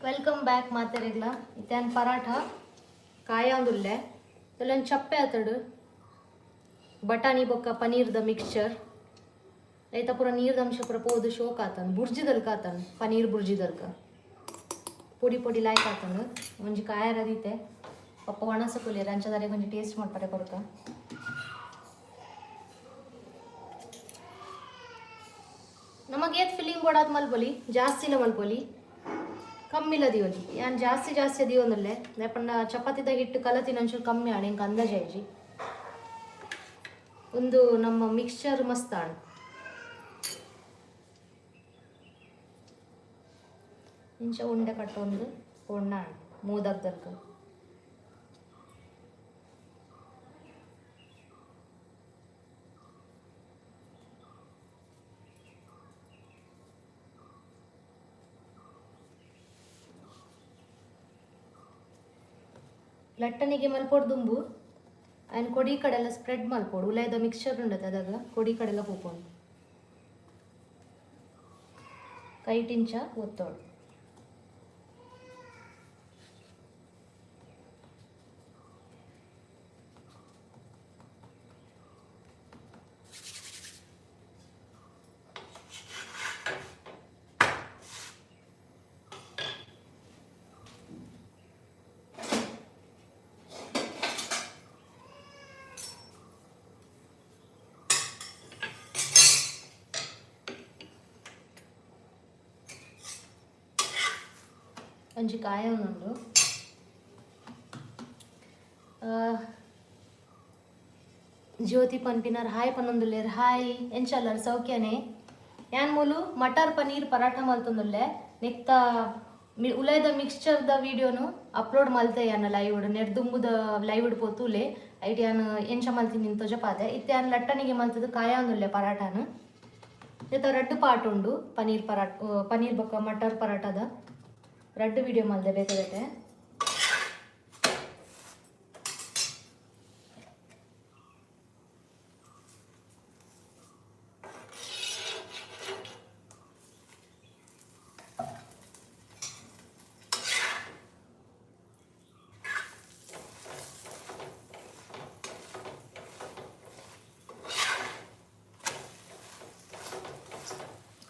Welcome back मातेरेगला इत्यान paratha कायांदुल्ले तेलन चप्पे आतड बटाणी बೊಕ್ಕ paneer the mixture ऐता पूरा नीर दमश पूरा पोद शोक आतन बुर्जी दलका आतन पनीर बुर्जी दलका पोडी पोडी लायक आतन म्हणजे काय रदीते पप्पा वणसकुले ರಂಚ ದಾರೆ म्हणजे ಟೇಸ್ಟ್ ಮಾಡ್ತಾರೆ ಕೊರಕ ನಮಗೆ ಏತ್ ಫೀಲಿಂಗ್ ಬೋಡಾತ್ ಮಲ್ಪೊಲಿ ಜಾಸ್ತಿಲ ಮಲ್ಪೊಲಿ ಕಮ್ಮಿಲ ದಿವಲಿ ಯಾನ್ ಜಾಸ್ತಿ ಜಾಸ್ತಿ ದಿವೊಂದಲ್ಲೇ ನೇಪಂಡ ಚಪಾತಿದ ಹಿಟ್ಟು ಕಲತಿನ ಒಂಚೂರು ಕಮ್ಮಿ ಆಣ ಇಂಕ ಅಂದಾಜಾಯ್ಜಿ ಒಂದು ನಮ್ಮ ಮಿಕ್ಸ್ಚರ್ ಮಸ್ತ್ ಆಣ ಇಂಚ ಉಂಡೆ ಕಟ್ಟೊಂದು ಒಣ್ಣ ಆಣ ಮೂದಕ್ ದರ್ಕ ಲಟ್ಟಣಿಗೆ ಮಲ್ಪೊಡು ದುಂಬು ఆయన ಕೊಡಿ ಕಡೆಲ್ಲ ಸ್ಪ್ರೆಡ್ ಮಲ್ಪೊಡು ಉಲಾಯ್ದ ಮಿಕ್ಸ್ಚರ್ ಉಂಡತೆ ಅದಾಗ ಕೊಡಿ ಕಡೆಲ್ಲ ಪೂಪೊಂಡು ಕೈಟಿಂಚ ಒತ್ತೋಡು ಒಂಜಿ ಕಾಯ ಉಂಡು ಜ್ಯೋತಿ ಪನ್ಪಿನಾರ್ ಹಾಯ್ ಪನ್ನೊಂದುಲ್ಲೇರ್ ಹಾಯ್ ಎಂಚಲ್ಲರ್ ಸೌಖ್ಯನೇ ಯಾನ್ ಮೂಲು ಮಟರ್ ಪನೀರ್ ಪರಾಠ ಮಲ್ತೊಂದುಲ್ಲೆ ನೆಕ್ತ ಉಲಾಯ್ದ ಮಿಕ್ಸ್ಚರ್ದ ವಿಡಿಯೋನು ಅಪ್ಲೋಡ್ ಮಲ್ತೆ ಯಾನ ಲೈವ್ ನೆಡ್ದುಂಬುದ ಲೈವ್ ಪೋತುಲೆ ಐಟ್ ಯಾನ್ ಎಂಚ ಮಲ್ತೀನಿ ನಿಂತ ಜಪಾದೆ ಇತ್ತೆ ಯಾನ್ ಲಟ್ಟಣಿಗೆ ಮಲ್ತದು ಕಾಯ ಉಂದುಲ್ಲೆ ಪರಾಠನ ಇತ್ತ ರಡ್ಡು ಪಾಟ್ ಉಂಡು ಪನೀರ್ ಬೊಕ್ಕ ಮಟರ್ ಪರಾಠದ ರಡ್ಡು ವಿಡಿಯೋ ಮಲ್ದೆ ಬೇತೆ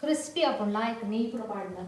ಕ್ರಿಸ್ಪಿ ಹಾಕೊಂಡು ಲಾಯ್ಕ್ ನೀ ಕೂಡ ಪಾಡ್ಲ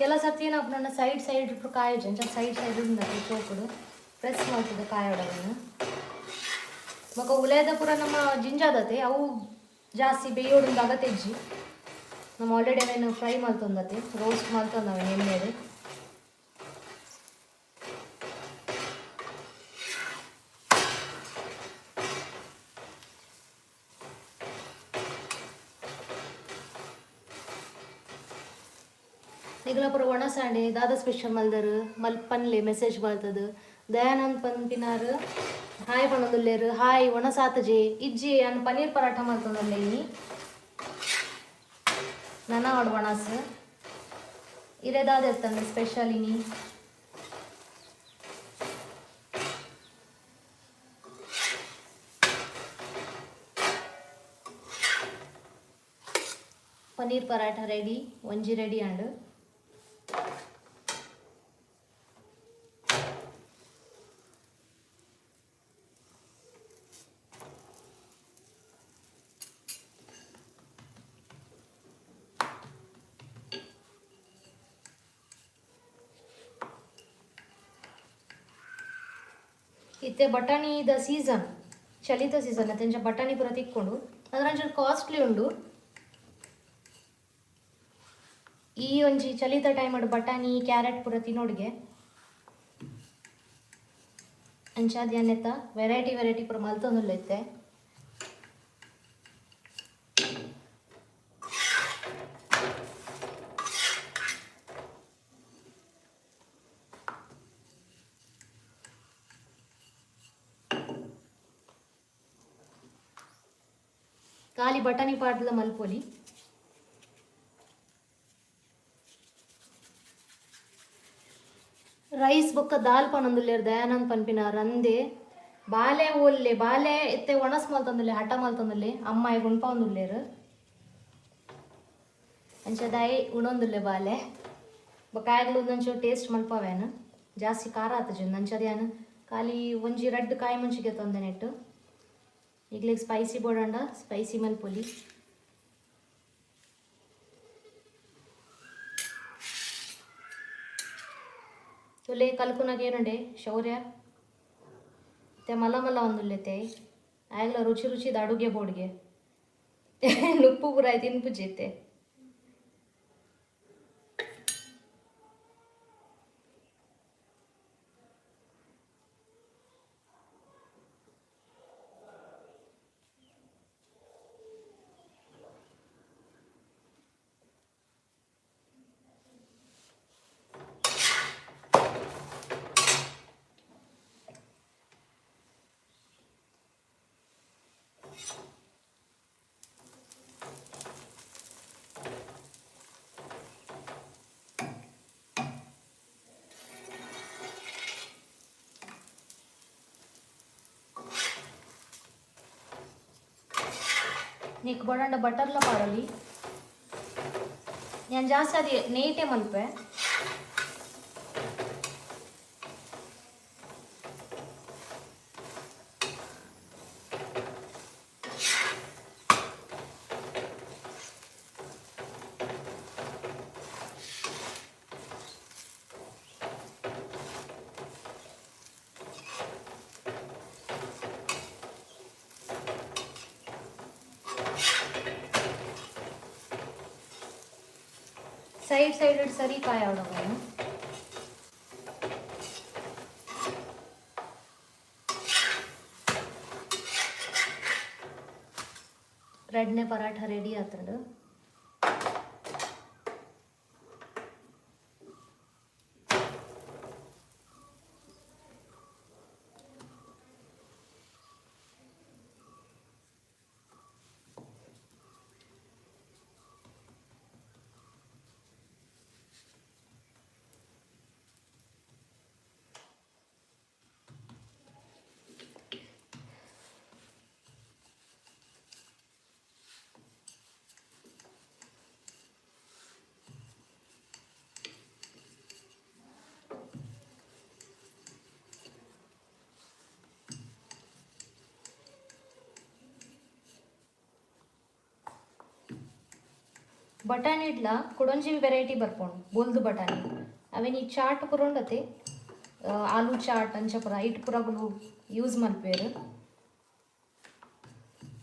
ಕೆಲ ಸರ್ತಿ ಏನಪ್ಪ ಸೈಡ್ ಕಾಯಿ ಸೈಡ್ ಉಂಡದು ಚೋಕುಡು ಪ್ರೆಸ್ ಮಾಡ್ತದೆ ಕಾಯೋಡವನ್ನು ಮಗ ಉಲೇದ ಪೂರ ನಮ್ಮ ಜಿಂಜಾದತೆ ಅವು ಜಾಸ್ತಿ ಬೇಯೋಡು ಅಗತೆಜ್ಜಿ ನಮ್ಮ ಆಲ್ರೆಡಿ ಅವೇನು ಫ್ರೈ ಮಾಡ್ತಂದತೆ ರೋಸ್ಟ್ ಮಾಡ್ತಂದವೆ ಎಣ್ಣೆದು ನಿಗಲ ಪುರ ಒಣಸಾಂಡೆ ದಾದ ಸ್ಪೆಷಲ್ ಮಲ್ದರು ಪನ್ಲೆ ಮೆಸೇಜ್ ಬರ್ತದ ದಯಾನಂದ್ ಪನ್ಪಿನಾರ್ ಹಾಯ್ ಪಣೊಂದುಲ್ಲೇರು ಹಾಯ್ ಒಣಸಾತಜೆ ಇಜ್ಜಿ ಅನ್ ಪನೀರ್ ಪರಾಠ ಮಲ್ತೊಂದುಲ್ಲೆ ಇನಿ ನನ ಆಡು ಒಣಸ್ ಇರೆದಾದ ಇರ್ತಂದೆ ಸ್ಪೆಷಲ್ ಇನಿ ಪನೀರ್ ಪರಾಠ ರೆಡಿ ಒಂಜಿ ರೆಡಿ ಅಂಡ್ इतने बटाणी द सीजन चलित सीजन तेंच्या बटाणी पुरा तिक्कोंडु अदर कास्ट्ली उंडु ಈ ಒಂಜಿ ಚಲಿತ ಟೈಮ್ ಬಟಾಣಿ ಕ್ಯಾರೆಟ್ ಪೂರ ತಿನ್ನೋಡಿಗೆ ಅಂಚಾದ ವೆರೈಟಿ ಪೂರ ಮಲ್ತೊಂದುಲ್ಲೆತ್ತೆ ಖಾಲಿ ಬಟಾಣಿ ಪಾಡ್ಲ ಮಲ್ಪೊಲಿ. ರೈಸ್ ಬೊಕ್ಕ ದಾಲ್ ಪನೊಂದುಲ್ಲೇರ್ ದಯಾನಂದ್ ಪನ್ಪಿನಾರ್ ಅಂದೆ ಬಾಲೆ ಓಲ್ಲೆ ಬಾಲೆ ಎತ್ತೆ ಒಣಸ್ ಮಲ್ತೊಂದುಲ್ಲೆ ಹಠ ಮಲ್ತೊಂದುಲ್ಲೆ ಅಮ್ಮ ಗುಣ್ಪ ಒಂದುಲ್ಲೇರು ಅಂಚದಾಯಿ ಉಣೊಂದುಲ್ಲೆ ಬಾಲೆ ಕಾಯಿಗಳು ಒಂದೊಂಚೂರು ಟೇಸ್ಟ್ ಮಲ್ಪವೇನು ಜಾಸ್ತಿ ಖಾರ ಆತಜು ನಂಚದೇನು ಖಾಲಿ ಒಂಜಿ ರಡ್ಡು ಕಾಯಿ ಮುಂಚಿಗೆ ತೊಂದೆ ನೆಟ್ಟು ಈಗಲಿಗೆ ಸ್ಪೈಸಿ ಬೋಡಂಡ ಸ್ಪೈಸಿ ಮಲ್ಪೊಲಿ. ತುಲೆ ಕಲ್ಕುನಾಗ ಏನಂಡೆ ಶೌರ್ಯ ಮತ್ತೆ ಮಲ್ಲ ಮಲ್ಲ ಒಂದುಲ್ಲೆತೆ ಆಗ್ಲ ರುಚಿ ರುಚಿದ ಅಡುಗೆ ಬೋಡ್ಗೆ ನುಪ್ಪು ಪುರ ಆಯ್ತು ಇನ್ಪುಜ್ಜೈತೆ. నీకు బొడండ బటర్లో పాడాలి నేను జాస్తి అది నెయ్యిటే మలిపే ಸೈಡ್ ಸೈಡ್ ಸರಿ ಕಾಯಿ ಅವಡವನು ರೆಡ್ನೆ ಪರಾಠ ರೆಡಿ ಆತಂಡು. ಬಟಾಣಿ ಇಡ್ಲ ಕೊಡೊಂಜಿ ವೆರೈಟಿ ಬರ್ಪುಂಡು ಬೊಲ್ದು ಬಟಾಣಿ ಅವೇನು ಈ ಚಾಟ್ ಪುರ ಆಲೂ ಚಾಟ್ ಅಂಚ ಪುರ ಐಟ್ ಪುರಗಳು ಯೂಸ್ ಮಲ್ಪೇರು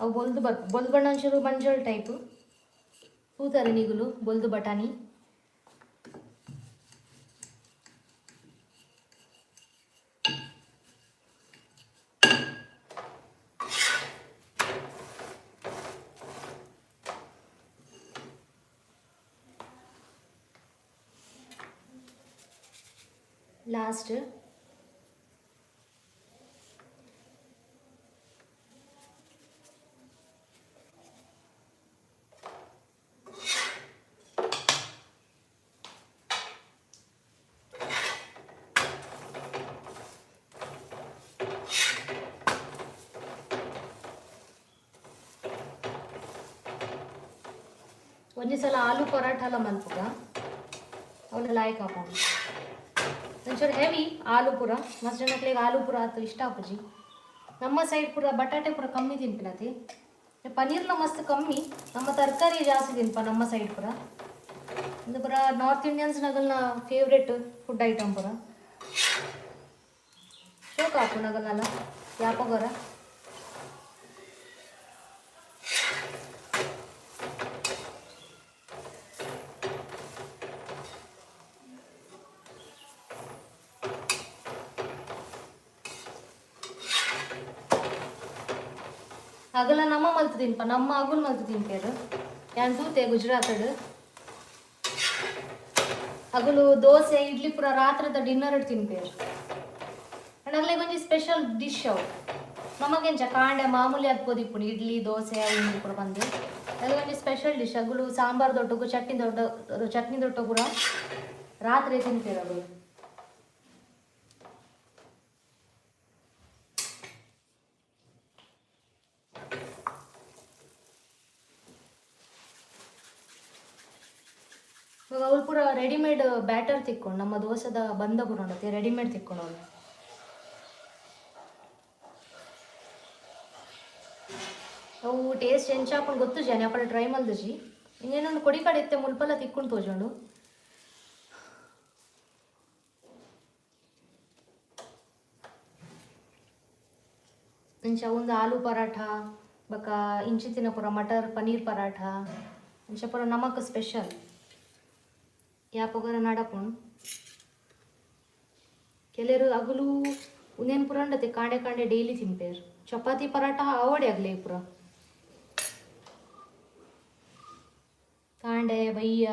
ಅವು ಬೊಲ್ದು ಬೊಲ್ದು ಬಣ್ಣ ಒಂಚೂರು ಮಂಜಲ್ ಟೈಪ್ ತೂತಾರೆ ನಿಗುಲು ಬೊಲ್ದು ಬಟಾಣಿ. ಲಾಸ್ಟ್ ಒಂದೇ ಸಲ ಆಲೂ ಪರಾಠ ಮಲ್ಪುಗ ಅವನ್ನ ಲಾಯ್ಕ್ ಹಾಕೊಂಡು ಒಂಚೂರು ಹೆವಿ ಆಲೂ ಪುರ ಮಸ್ತ್ ಜನಕ್ಲಿಗೆ ಆಲೂ ಪುರ ಆತು ಇಷ್ಟ ಆಪುಜಿ. ನಮ್ಮ ಸೈಡ್ ಪುರ ಬಟಾಟೆ ಪುರ ಕಮ್ಮಿ ತಿನ್ಪಿನತಿ ಪನೀರ್ನ ಮಸ್ತ್ ಕಮ್ಮಿ ನಮ್ಮ ತರಕಾರಿ ಜಾಸ್ತಿ ತಿನ್ಪ ನಮ್ಮ ಸೈಡ್ ಪುರ ಇದು ಪುರ ನಾರ್ತ್ ಇಂಡಿಯನ್ಸ್ನಾಗಲ್ನ ಫೇವ್ರೆಟ್ ಫುಡ್ ಐಟಮ್ ಪುರ ಶೋಕ ಹಾಕು ನಗಲ್ನಲ್ಲ ಯಾಪಗೋರ ಅಗಲ ನಮ್ಮ ಮಲ್ತು ತಿನ್ಪ ನಮ್ಮ ಅಗುಲ್ ಮಲ್ತು ತಿನ್ಪೇರು ಯಾನ್ ತೂತೆ ಗುಜರಾತ್ ಅಗಲು ದೋಸೆ ಇಡ್ಲಿ ಪುರ ರಾತ್ರದ ಡಿನ್ನರ್ ತಿನ್ಪೇರು ಅಂಡ್ ಅಗ್ಲೆ ಒಂಜಿ ಸ್ಪೆಷಲ್ ಡಿಶ್ ಅವು ನಮಗೆಂಚ ಕಾಂಡೆ ಮಾಮೂಲಿ ಅದ್ಬೋದು ಇಪ್ಪುಡು ಇಡ್ಲಿ ದೋಸೆ ಅವು ಕೂಡ ಬಂದು ಅದೊಂದು ಸ್ಪೆಷಲ್ ಡಿಶ್ ಅಗಳು ಸಾಂಬಾರು ದೊಡ್ಡಗು ಚಟ್ನಿ ದೊಡ್ಡ ಕೂಡ ರಾತ್ರಿ ತಿಂತೀರ ಅವರು. ಇವಾಗ ಅವ್ರು ಪೂರ ರೆಡಿಮೇಡ್ ಬ್ಯಾಟರ್ ತಿಕ್ಕೊಂಡು ನಮ್ಮ ದೋಸೆದ ಬಂದ ಪೂರ ಉಂಡತೆ ರೆಡಿಮೇಡ್ ತಿಕ್ಕೊಂಡು ಅವ್ರು. ಅವು ಟೇಸ್ಟ್ ಎಂಚ ಹಾಕೊಂಡು ಗೊತ್ತು ಜಾನೆ ಅಪ್ಪಳ ಟ್ರೈ ಮಲ್ದಜಿ ಇನ್ನೇನೊಂದು ಕೊಡಿ ಕಡೆ ಇತ್ತೆ ಮುಲ್ಪಲ್ಲ ತಿಕ್ಕೊಂಡು ತೋಜೊಂಡು ಇಂಚ ಒಂದು ಆಲೂ ಪರಾಠ ಬಕ ಇಂಚಿ ತಿನ್ನ ಪೂರ ಮಟರ್ ಪನೀರ್ ಪರಾಠ ಇಂಚ ಪೂರ ನಮಕ್ ಸ್ಪೆಷಲ್ ಯಾಪಗಾರ ನಾಡಪುಣ್ ಕೆಲವರು ಅಗಲು ಉನೇನು ಪುರ ಉಂಡತೆ ಕಾಂಡೆ ಕಾಂಡೆ ಡೈಲಿ ತಿಂಪೇರು ಚಪಾತಿ ಪರಾಠ ಅವಡೆ ಆಗಲೇ ಪುರ ಕಾಂಡೆ ಬಯ್ಯ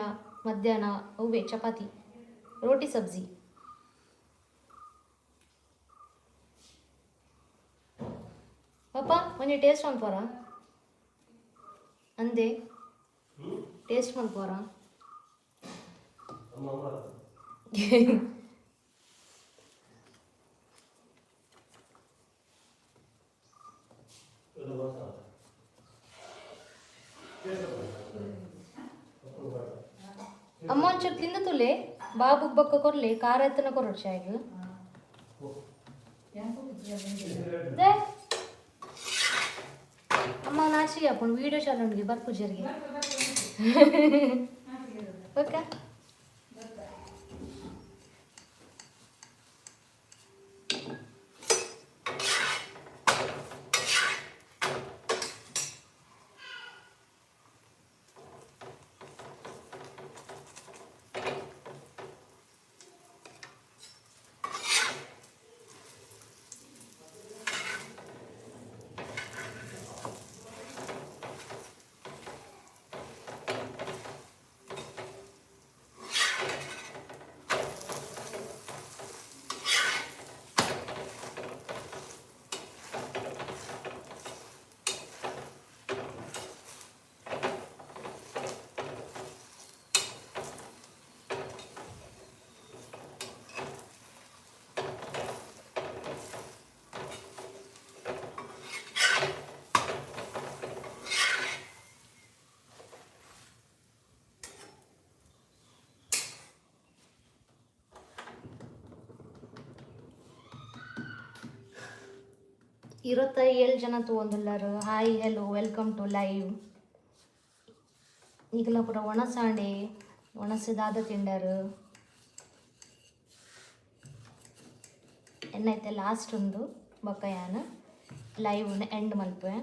ಮಧ್ಯಾಹ್ನ ಅವೇ ಚಪಾತಿ ರೋಟಿ ಸಬ್ಜಿ ಪಾಪ ಒಂದೇ ಟೇಸ್ಟ್ ಮಾಡ್ಕೋರ ಅಂದೆ ಟೇಸ್ಟ್ ಮಾಡ್ಕೋರ ಅಮ್ಮ ಒಂಚೂರು ತಿಂದ ತುಲೆ ಬಾಬು ಬಕ್ಕ ಕೊರ್ಲಿ ಖಾರ ಎತ್ತನ ಕೊರಡು ಚಾಯ್ಗೆ ಅಮ್ಮ ನಾಚಿಗೆ ಹಾಕೊಂಡು ವೀಡಿಯೋ ಚಾನಲ್ಗೆ ಬರ್ಪೂಜರಿಗೆ ಓಕೆ ಇರುತ್ತ 7 ಜನ ತೊಗೊಂದುಲ್ಲಾರು hi hello welcome to live. ಈಗಲ ಪೂರ ಒಣಸಾಂಡೆ ಒಣಸಿದಾದ ತಿಂಡರು ಎನ್ನೈತೆ ಲಾಸ್ಟ್ ಒಂದು ಬಕ್ಕಯಾನ ಲೈವ್ ಎಂಡ್ ಮಲ್ಪೆ.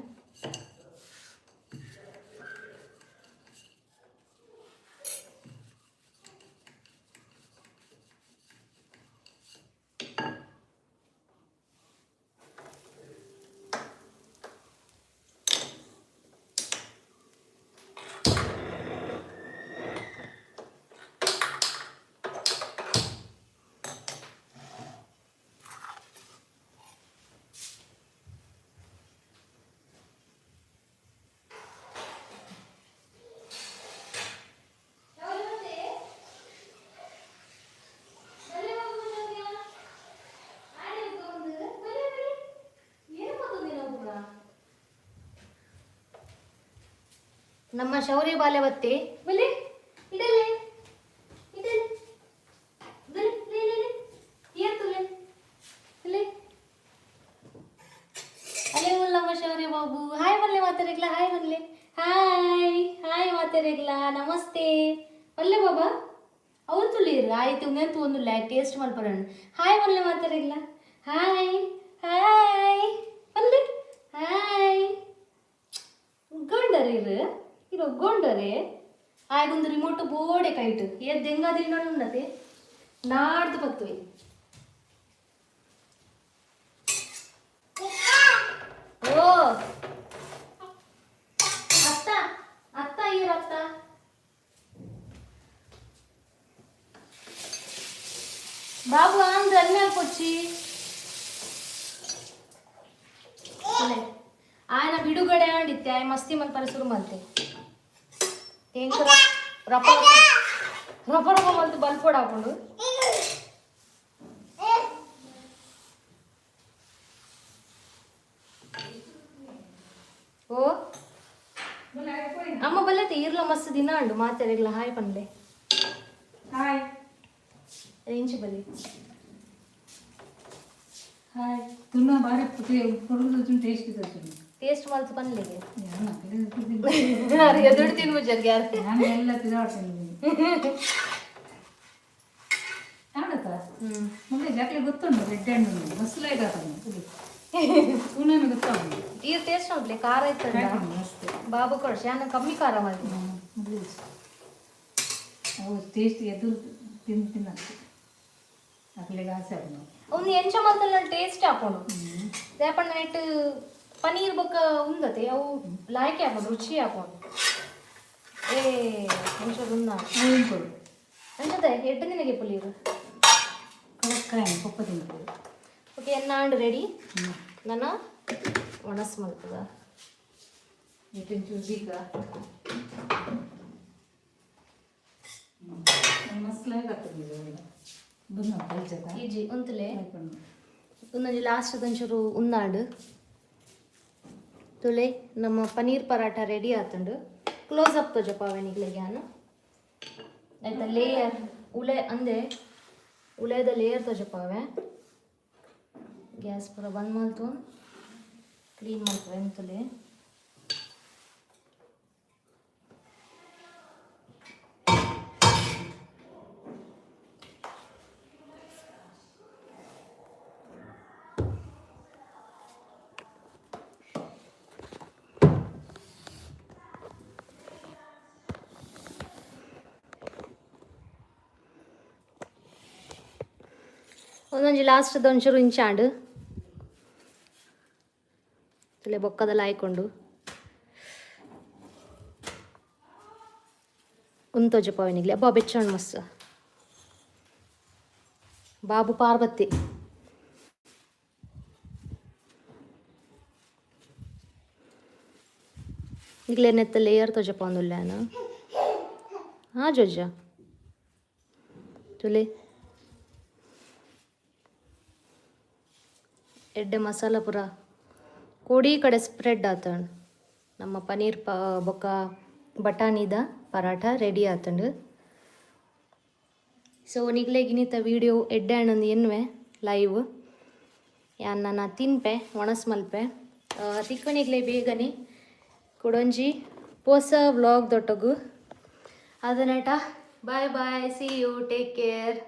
ನಮ್ಮ ಶೌರ್ಯ ಬಾಲ್ಯ ಬತ್ತೆ ಬಲೆ ಇಡಲೆ ಇಡಲೆ ಬಲೆ ಲೇ ಲೇ ಏರ್ತುಲೆ ಲೇ ಅಲೆ ನಮ್ಮ ಶೌರ್ಯ ಬಾಬು ಹಾಯ್ ಬಲ್ಲೆ ಮಾತಾರೆಗ್ಲಾ ಹಾಯ್ ಬಲ್ಲೆ ಹಾಯ್ ಹಾಯ್ ಮಾತಾರೆಗ್ಲಾ ನಮಸ್ತೆ ಬಲ್ಲೆ ಬಾಬಾ ಅವ್ರು ತುಳಿರು ಆಯ್ತು ಉಂಗಂತೂ ಒಂದು ಟೇಸ್ಟ್ ಮಲ್ಪರಣ ಹಾಯ್ ಬಲ್ಲೆ ಮಾತಾರೆಗ್ಲಾ ಹಾಯ್ ಹಾಯ್ ಬಲ್ಲೆ ಹಾಯ್ ಗಂಡರೀರು ಇರೋ ಗೊಂಡರೆ ಆಯ್ಗೊಂದು ರಿಮೋಟ್ ಬೋಡೆ ಕೈಟು ಏದ್ ಹೆಂಗಾದ್ರಿ ನೋಡತೆ ನಾಡ್ದು ಬತ್ತುವೆ ಓ ಅತ್ತ ಅತ್ತ ಈರತ್ತ ಬಾಬು ಅಂದ್ರೆ ಅನ್ನ ಕೊಚ್ಚಿ ఆయన ಬಿಡುಗಡೆ ಆಂಡಿತ್ತೆ ಆಯ್ ಮಸ್ತಿ ಮಲ್ಪರ ಶುರು ಮಲ್ತೆ ತೇಂಕ ರಪ ರಪ ರಪ ಮಲ್ತು ಬಲ್ಪೋಡ್ ಹಾಕೊಂಡು ಓ ಅಮ್ಮ ಬಲ್ಲತೆ ಇರ್ಲ ಮಸ್ತ್ ದಿನ ಅಂಡು ಮಾತಾಡಿರ್ಲ ಹಾಯ್ ಪನ್ಲೆ ಹಾಯ್ ಇಂಚಿ ಬಲ್ಲಿ ಹಾಯ್ ತುಂಬ ಬಾರಿ ಪುರುದು ಟೇಸ್ಟ್ ಇದೆ ಟೇಸ್ಟ್ ಮಲ್ತು ಪನ್ಲೆಗೆ ನಾನು ಎದುರು ತಿನ್ಬು ಜರ್ಗೆ ಯಾರು ಎಲ್ಲ ತಿರುಗಾಡ್ತೇನೆ ಆಡತ್ತ ಮುಂದೆ ಜಾಕ್ಲೆ ಗೊತ್ತುಂಟು ರೆಡ್ ಹಣ್ಣು ಮಸ್ಲಾಗಿ ಹಾಕೋದು ಪುನಃ ಗೊತ್ತಾಗ ಈ ಟೇಸ್ಟ್ ನೋಡ್ಲಿ ಖಾರ ಇತ್ತಲ್ಲ ಮಸ್ತ್ ಬಾಬು ಕೊಡ್ಸಿ ನಾನು ಕಮ್ಮಿ ಖಾರ ಮಾಡಿ ಅವು ಟೇಸ್ಟ್ ಎದುರು ತಿನ್ನಕ್ಕೆ ಅಕ್ಲೆಗೆ ಆಸೆ ಆಗ ಒಂದು ಎಂಚ ಮಲ್ತಲ್ಲ ಟೇಸ್ಟ್ ಹಾಕೋಣ ರೇಪಣ್ಣ ನೆಟ್ಟು ಪನೀರ್ ಬೊಕ್ಕ ಉಂದತೆ ಅವು ಲಾಯ್ಕೆ ಹಾಕೋದು ರುಚಿ ಹಾಕೋದು ಏ ಎಂಚದು ಉಂದ ಕೊಡು ಅಂಚದ ಎಡ್ಡು ನಿನಗೆ ಪುಲೀರು ಕಳಕ್ಕಾಯಿ ಪಪ್ಪ ತಿಂತೀವಿ ಓಕೆ ಎನ್ನಾಂಡು ರೆಡಿ ನನ್ನ ಒಣಸ್ ಮಲ್ತದ ಬೀಗ ಮಸ್ಲಾಗಿ ಹಾಕ್ತಿದ್ದೀವಿ ಬಂದು ಕಲ್ಚದ ಈಜಿ ಉಂತಲೆ ಒಂದೊಂದು ಲಾಸ್ಟ್ ಒಂಚೂರು ಉಂದಾಂಡು ತುಲೆ ನಮ್ಮ ಪನೀರ್ ಪರಾಠ ರೆಡಿ ಆತುಂಡು ಕ್ಲೋಸ್ ಅಪ್ ತೋಜಪ್ಪ ಅವನಿಗ್ಲೆಗೆ ನಾನು ಆಯ್ತಾ ಲೇಯರ್ ಉಳೆ ಅಂದೆ ಉಳೆದ ಲೇಯರ್ ತೋಜಪ್ಪ ಅವೆ ಗ್ಯಾಸ್ ಪೂರ ಬಂದ್ ಮಾಡ್ತು ಕ್ಲೀನ್ ಮಾಡ್ತವೆ ಎಂತಲೇ ಒಂದೊಂದು ಲಾಸ್ಟ್ ಒಂಚೂರು ಇಂಚಾಂಡು ತಲೆ ಬೊಕ್ಕದಲ್ಲಿ ಹಾಯ್ಕೊಂಡು ಉಂತೋಜಪ್ಪ ಅವನಿಗ್ಲೆ ಅಬ್ಬಾ ಬೆಚ್ಚಣ್ಣ ಮಸ್ತ್ ಬಾಬು ಪಾರ್ವತಿ ಈಗಲೇ ನೆತ್ತ ಲೇಯರ್ ತೋಜಪ್ಪ ಒಂದುಲ್ಲೇನು ಹಾಂ ಜೋಜ ತುಲೆ ಎಡ್ಡೆ ಮಸಾಲ ಪುರ ಕೋಡಿ ಕಡೆ ಸ್ಪ್ರೆಡ್ ಆತಂಡು ನಮ್ಮ ಪನೀರ್ ಬೊಕ್ಕ ಬಟಾಣಿದ ಪರಾಠ ರೆಡಿ ಆತಂಡು ಸೊ ನಿಗ್ಲೆಗಿನಿತ ವೀಡಿಯೋ ಎಡ್ಡೆ ಹಣ್ಣೊಂದು ಎನ್ವೆ ಲೈವ್ ಯಾನ್ ನಾನು ತಿನ್ಪೆ ಒಣಸ್ ಮಲ್ಪೆ ತಿಕ್ಕಣಿಗ್ಲೆ ಬೇಗನೆ ಕೊಡೊಂಜಿ ಹೊಸ ವ್ಲಾಗ್ ದೊಟ್ಟಗು ಅದನ್ನಟ bye bye see you take care.